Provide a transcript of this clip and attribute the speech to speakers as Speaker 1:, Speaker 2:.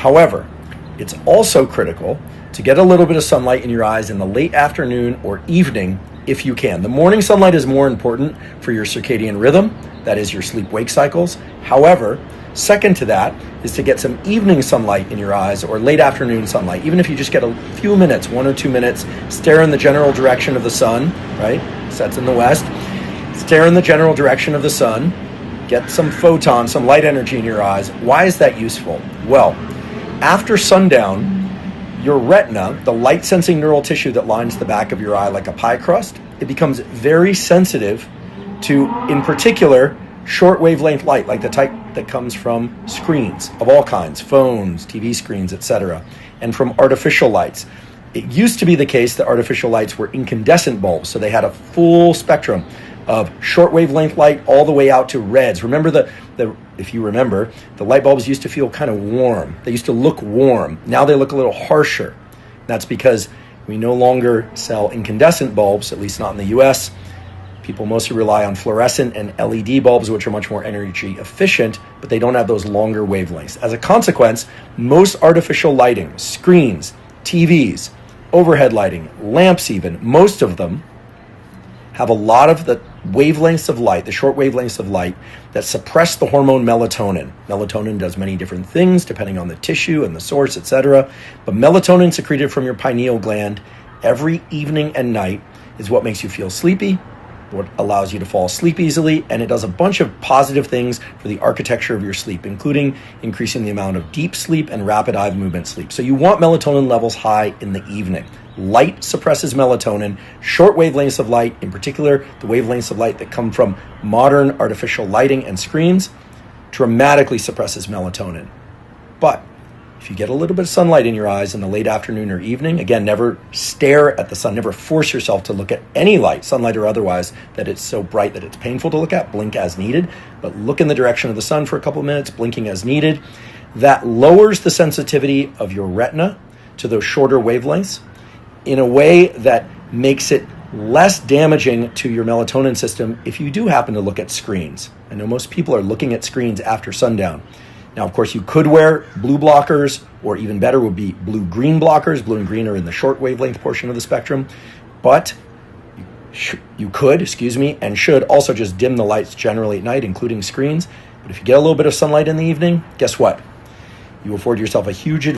Speaker 1: However, it's also critical to get a little bit of sunlight in your eyes in the late afternoon or evening if you can. The morning sunlight is more important for your circadian rhythm, that is your sleep-wake cycles. However, second to that is to get some evening sunlight in your eyes or late afternoon sunlight. Even if you just get a few minutes, 1 or 2 minutes, stare in the general direction of the sun, right? Sets in the west. Stare in the general direction of the sun. Get some photons, some light energy in your eyes. Why is that useful? Well, after sundown, your retina, the light-sensing neural tissue that lines the back of your eye like a pie crust, it becomes very sensitive to, in particular, short wavelength light, like the type that comes from screens of all kinds, phones, TV screens, etc., and from artificial lights. It used to be the case that artificial lights were incandescent bulbs, so they had a full spectrum of short wavelength light all the way out to reds. Remember if you remember, the light bulbs used to feel kind of warm. They used to look warm. Now they look a little harsher. That's because we no longer sell incandescent bulbs, at least not in the US. People mostly rely on fluorescent and LED bulbs, which are much more energy efficient, but they don't have those longer wavelengths. As a consequence, most artificial lighting, screens, TVs, overhead lighting, lamps even, most of them have a lot of the wavelengths of light, the short wavelengths of light, that suppress the hormone melatonin. Melatonin does many different things depending on the tissue and the source, etc. But melatonin secreted from your pineal gland every evening and night is what makes you feel sleepy, what allows you to fall asleep easily, and it does a bunch of positive things for the architecture of your sleep, including increasing the amount of deep sleep and rapid eye movement sleep. So you want melatonin levels high in the evening. Light suppresses melatonin. Short wavelengths of light, in particular the wavelengths of light that come from modern artificial lighting and screens, dramatically suppresses melatonin. But if you get a little bit of sunlight in your eyes in the late afternoon or evening, again, never stare at the sun, never force yourself to look at any light, sunlight or otherwise, that it's so bright that it's painful to look at, blink as needed, but look in the direction of the sun for a couple of minutes, blinking as needed. That lowers the sensitivity of your retina to those shorter wavelengths in a way that makes it less damaging to your melatonin system if you do happen to look at screens. I know most people are looking at screens after sundown. Now, of course, you could wear blue blockers, or even better would be blue-green blockers. Blue and green are in the short wavelength portion of the spectrum. But you could, and should also just dim the lights generally at night, including screens. But if you get a little bit of sunlight in the evening, guess what? You afford yourself a huge